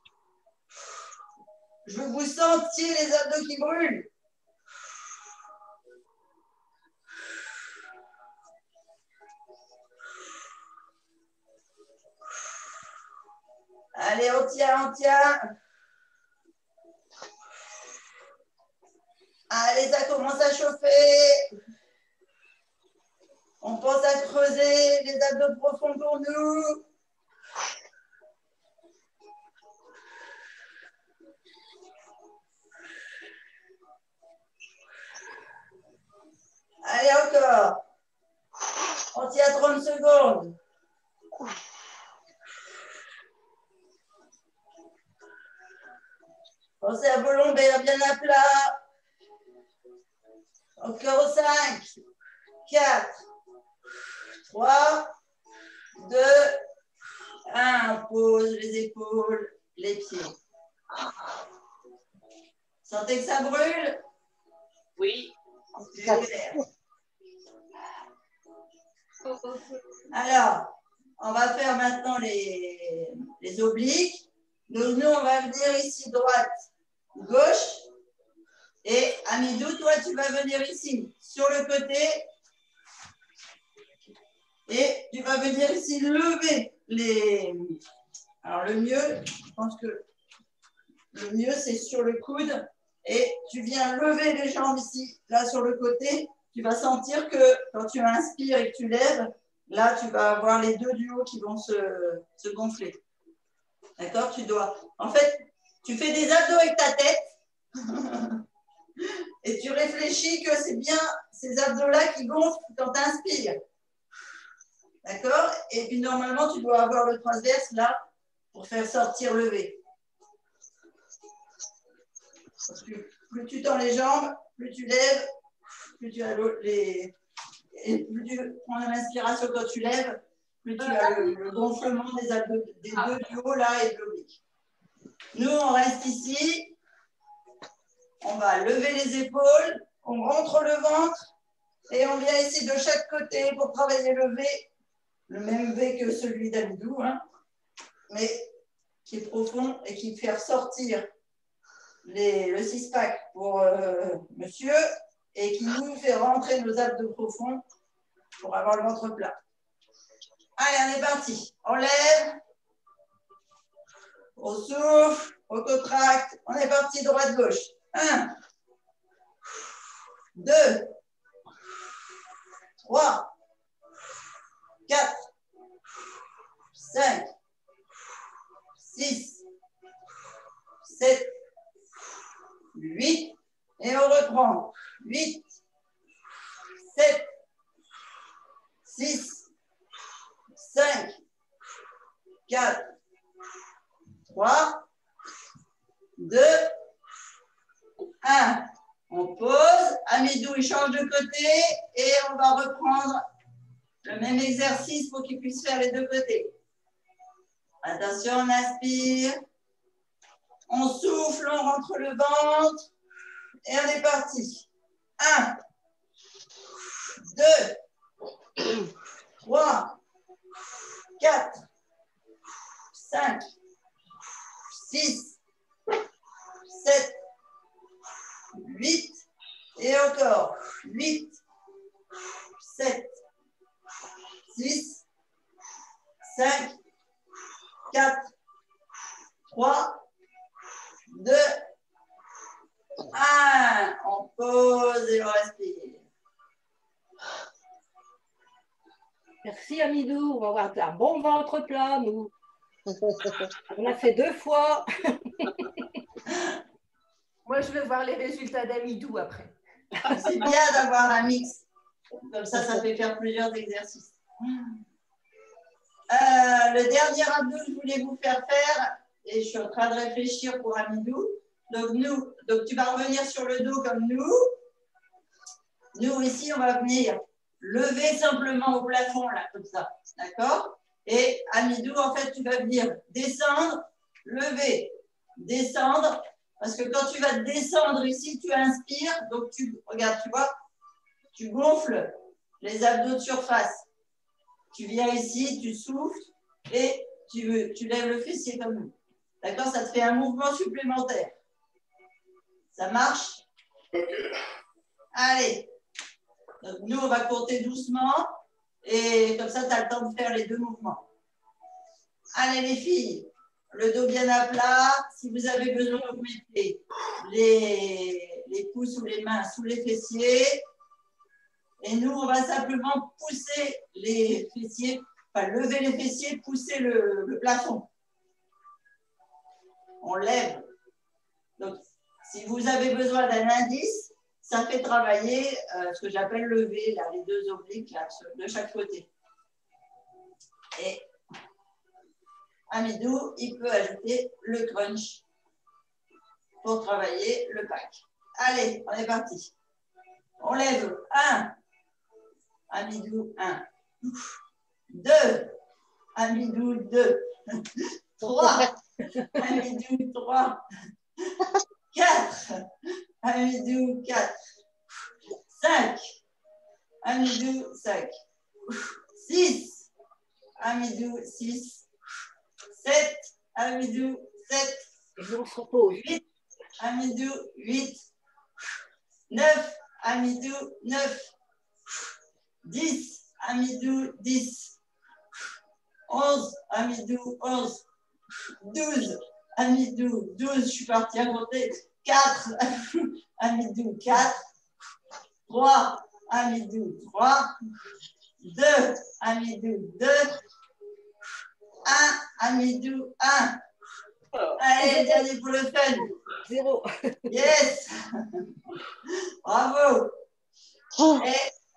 Je veux que vous sentiez les abdos qui brûlent. Allez, on tient, on tient. Allez, ça commence à chauffer. On pense à creuser les abdos profonds pour nous. Allez, encore. On tient 30 secondes. Pensez à vos lombaires bien à plat. Encore 5, 4, 3, 2, 1. On pose les épaules, les pieds. Sentez que ça brûle? Oui. Super. Alors, on va faire maintenant les obliques. Donc, nous, on va venir ici, droite, gauche. Et Amidou, toi, tu vas venir ici, sur le côté. Et tu vas venir ici lever les... Alors, le mieux, je pense que le mieux, c'est sur le coude. Et tu viens lever les jambes ici, là, sur le côté. Tu vas sentir que quand tu inspires et que tu lèves, là, tu vas avoir les deux du haut qui vont se gonfler. D'accord? Tu dois... En fait, tu fais des abdos avec ta tête. Et tu réfléchis que c'est bien ces abdos-là qui gonflent quand tu inspires. D'accord? Et puis normalement, tu dois avoir le transverse là pour faire sortir le V. Parce que plus tu tends les jambes, plus tu lèves, plus tu as les... Et plus tu prends l'inspiration quand tu lèves, plus tu as le gonflement des abdos, des deux du haut là et de l'oblique. Nous, on reste ici. On va lever les épaules, on rentre le ventre et on vient ici de chaque côté pour travailler le V, le même V que celui d'Amidou, hein, mais qui est profond et qui fait ressortir le six-pack pour monsieur et qui nous fait rentrer nos abdos profonds pour avoir le ventre plat. Allez, on est parti. On lève, on souffle, on contracte. On est parti droite-gauche. 1, 2, 3, 4, 5, 6, 7, 8. Et on reprend. 8, 7, 6, 5, 4, 3, 2, 1. On pose. Amidou, il change de côté et on va reprendre le même exercice pour qu'il puisse faire les deux côtés. Attention, on inspire. On souffle, on rentre le ventre. Et on est parti. 1, 2, 3, 4, 5, 6, 7, 8. Et encore. 8, 7, 6, 5, 4, 3, 2, 1. On pose et on respire. Merci Amidou, on va avoir un bon ventre plat, nous. On a fait 2 fois. Moi, je veux voir les résultats d'Amidou après. C'est bien d'avoir un mix. Comme ça fait faire plusieurs exercices. Le dernier abdo que je voulais vous faire faire, et je suis en train de réfléchir pour Amidou. Donc tu vas revenir sur le dos comme nous. Nous, ici, on va venir lever simplement au plafond, là, comme ça. D'accord? Et Amidou, en fait, tu vas venir descendre, lever, descendre. Parce que quand tu vas descendre ici, tu inspires. Donc, regarde, tu vois, tu gonfles les abdos de surface. Tu viens ici, tu souffles et tu lèves le fessier comme nous. D'accord? Ça te fait un mouvement supplémentaire. Ça marche? Ok. Allez. Donc, nous, on va compter doucement et comme ça, tu as le temps de faire les deux mouvements. Allez, les filles, le dos bien à plat. Si vous avez besoin, vous mettez les pouces ou les mains sous les fessiers. Et nous, on va simplement pousser les fessiers, enfin lever les fessiers, pousser le plafond. On lève. Donc, si vous avez besoin d'un indice, ça fait travailler ce que j'appelle lever, là, les deux obliques là, de chaque côté. Et Amidou, il peut ajouter le crunch pour travailler le pack. Allez, on est parti. On lève. 1. Amidou, 1. 2. Amidou, 2. 3. Amidou, 3. 4. Amidou, 4. 5. Amidou, 5. 6. Amidou, 6. 7. Amidou, 7. Et on se repose. 8. Amidou, 8. 9. Amidou, 9. 10. Amidou, 10. 11. Amidou, 11. 12. Amidou, 12. Je suis partie à compter. 4. Amidou, 4. 3. Amidou, 3. 2. Amidou, 2. 1. Amidou, 1. Allez, dernier pour le fun. 0. Yes. Bravo. Et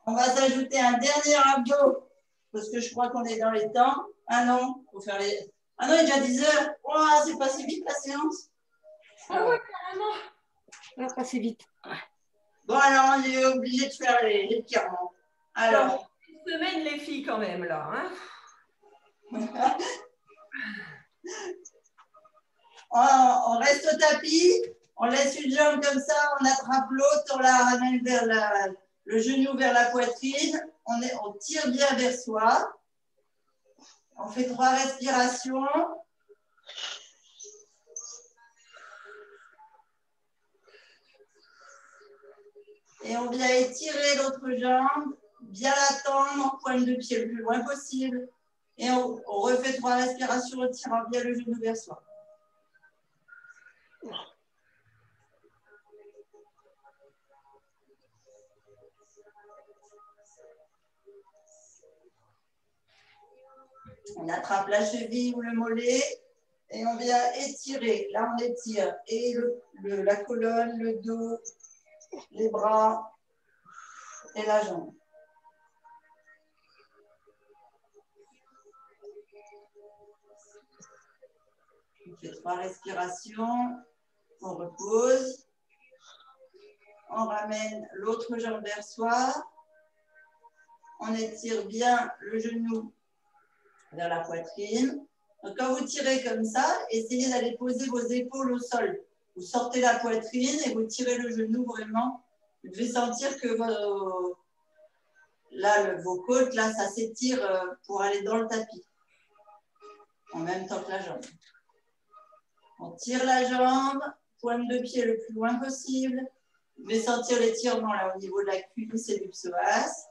on va s'ajouter un dernier abdo parce que je crois qu'on est dans les temps. Ah non, faut faire les. Ah non, il est déjà 10 heures. Oh, c'est passé vite la séance. Ah ouais, carrément. Ça va passer vite. Bon, alors on est obligé de faire les étirements. Alors. Une semaine, les filles, quand même, là. Hein. On reste au tapis, on laisse une jambe comme ça, on attrape l'autre, on la ramène vers le genou vers la poitrine, on tire bien vers soi. On fait 3 respirations. Et on vient étirer l'autre jambe, bien la tendre, en pointe de pied le plus loin possible. Et on refait 3 respirations, on tirant bien le genou vers soi. On attrape la cheville ou le mollet et on vient étirer. Là, on étire et la colonne, le dos, les bras et la jambe. On fait 3 respirations. On repose. On ramène l'autre jambe vers soi. On étire bien le genou vers la poitrine. Donc, quand vous tirez comme ça, essayez d'aller poser vos épaules au sol. Vous sortez la poitrine et vous tirez le genou vraiment. Vous devez sentir que vos côtes, là, ça s'étire pour aller dans le tapis. En même temps que la jambe. On tire la jambe, pointe de pied le plus loin possible. Vous devez sentir l'étirement là au niveau de la cuisse et du psoas.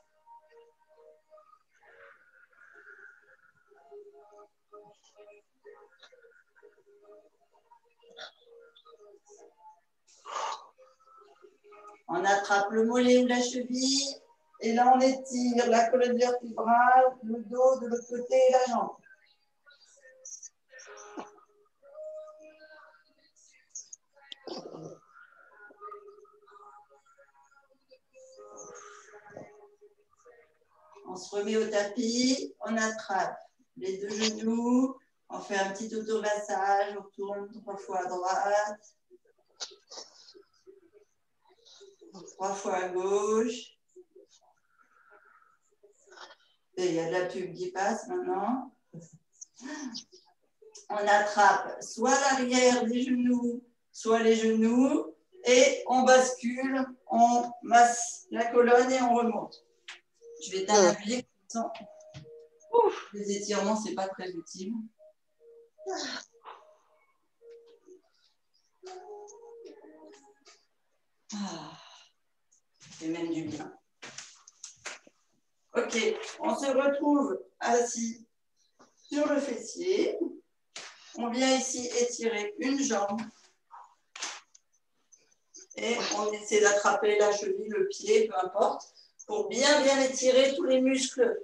On attrape le mollet ou la cheville et là on étire la colonne vertébrale, le dos de l'autre côté et la jambe. On se remet au tapis, on attrape les 2 genoux, on fait un petit automassage, on tourne 3 fois à droite, 3 fois à gauche. Et il y a de la pub qui passe maintenant. On attrape soit l'arrière des genoux, soit les genoux, et on bascule, on masse la colonne et on remonte. Je vais t'appuyer. Les étirements, ce n'est pas très utile. C'est même du bien. Ok, on se retrouve assis sur le fessier. On vient ici étirer une jambe. Et on essaie d'attraper la cheville, le pied, peu importe, pour bien étirer tous les muscles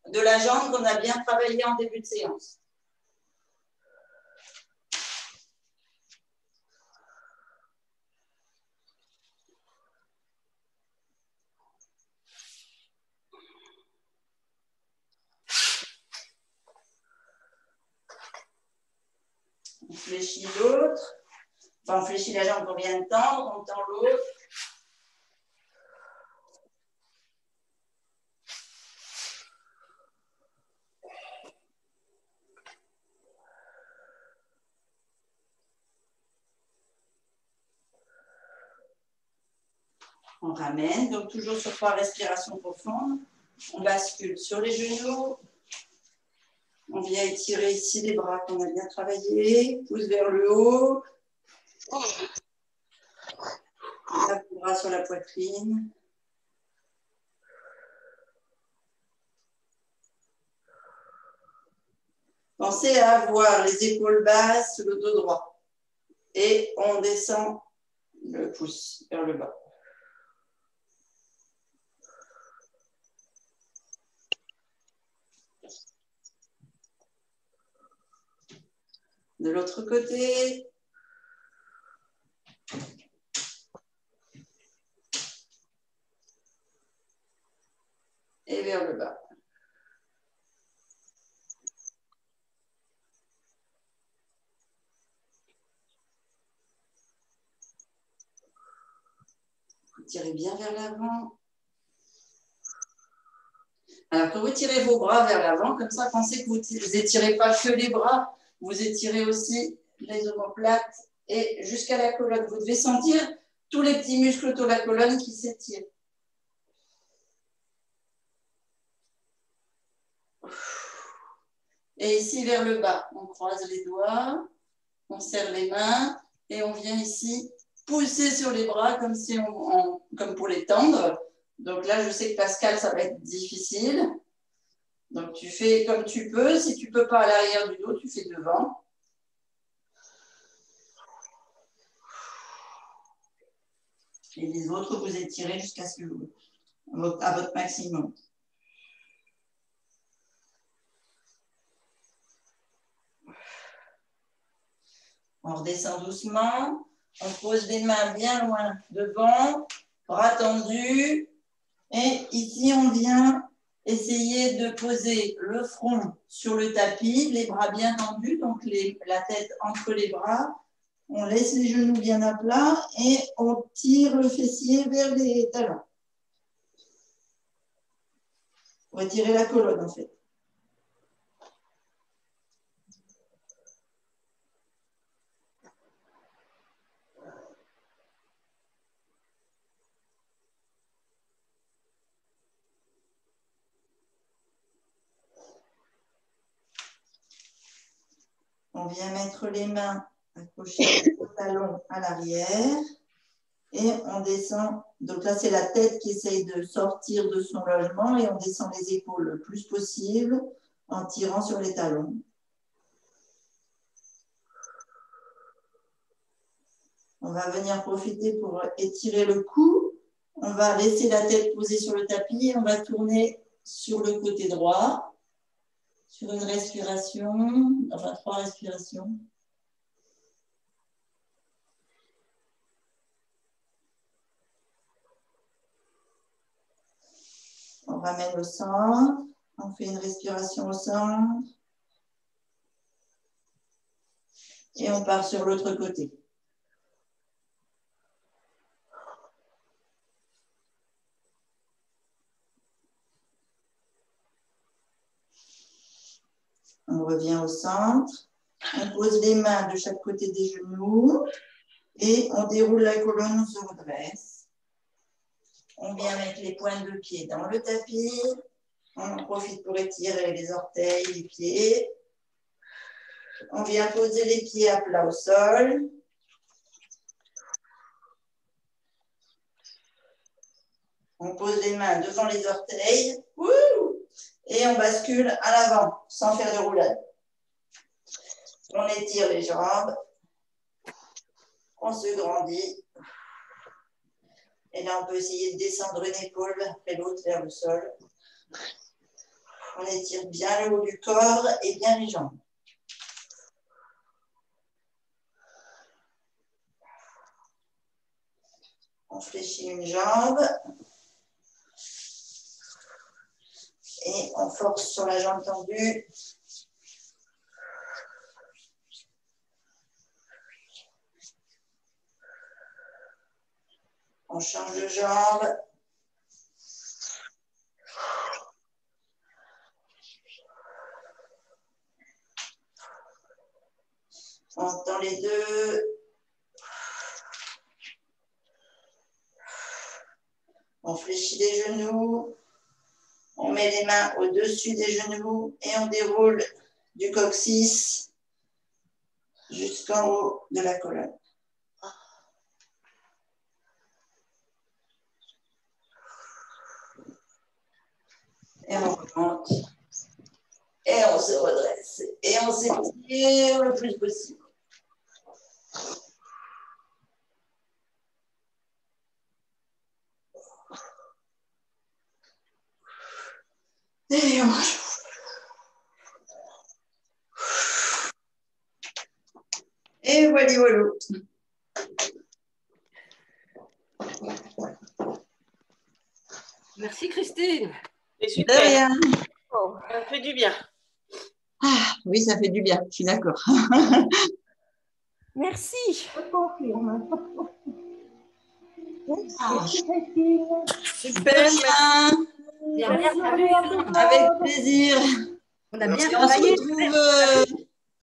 de la jambe qu'on a bien travaillé en début de séance. On fléchit l'autre. Enfin, on fléchit la jambe qu'on vient de tendre, on tend l'autre. On ramène, donc toujours sur 3 respirations profondes. On bascule sur les genoux. On vient étirer ici les bras qu'on a bien travaillé. Pouce vers le haut. Le bras sur la poitrine. Pensez à avoir les épaules basses, le dos droit. Et on descend le pouce vers le bas. De l'autre côté. Et vers le bas. Vous tirez bien vers l'avant. Alors, quand vous tirez vos bras vers l'avant, comme ça, pensez que vous n'étirez pas que les bras, vous étirez aussi les omoplates et jusqu'à la colonne. Vous devez sentir tous les petits muscles autour de la colonne qui s'étirent. Et ici, vers le bas, on croise les doigts, on serre les mains et on vient ici pousser sur les bras comme, si comme pour les tendre. Donc là, je sais que Pascal, ça va être difficile. Donc tu fais comme tu peux. Si tu ne peux pas à l'arrière du dos, tu fais devant. Et les autres, vous étirez jusqu'à ce que à votre maximum. On redescend doucement. On pose les mains bien loin devant, bras tendus. Et ici, on vient essayer de poser le front sur le tapis, les bras bien tendus, donc la tête entre les bras. On laisse les genoux bien à plat et on tire le fessier vers les talons. On va tirer la colonne, en fait. On vient mettre les mains accrochées au talon à l'arrière et on descend. Donc là, c'est la tête qui essaye de sortir de son logement et on descend les épaules le plus possible en tirant sur les talons. On va venir profiter pour étirer le cou. On va laisser la tête posée sur le tapis et on va tourner sur le côté droit. Sur une respiration, enfin 3 respirations. On ramène au centre, on fait une respiration au centre et on part sur l'autre côté. On revient au centre, on pose les mains de chaque côté des genoux et on déroule la colonne, on se redresse. On vient mettre les pointes de pied dans le tapis. On en profite pour étirer les orteils, les pieds. On vient poser les pieds à plat au sol. On pose les mains devant les orteils. Et on bascule à l'avant, sans faire de roulade. On étire les jambes. On se grandit. Et là, on peut essayer de descendre une épaule après l'autre vers le sol. On étire bien le haut du corps et bien les jambes. On fléchit une jambe. Et on force sur la jambe tendue. On change de jambe. On tend les deux. On fléchit les genoux. On met les mains au-dessus des genoux et on déroule du coccyx jusqu'en haut de la colonne. Et on remonte. Et on se redresse. Et on s'étire le plus possible. Et on et voilà, voilà. Merci Christine. C'est De super. rien. Ça fait du bien. Ah, oui, ça fait du bien, je suis d'accord. Merci. Je confirme. Ah, Super. bien. Avec plaisir. On a bien Et on se travaillé. retrouve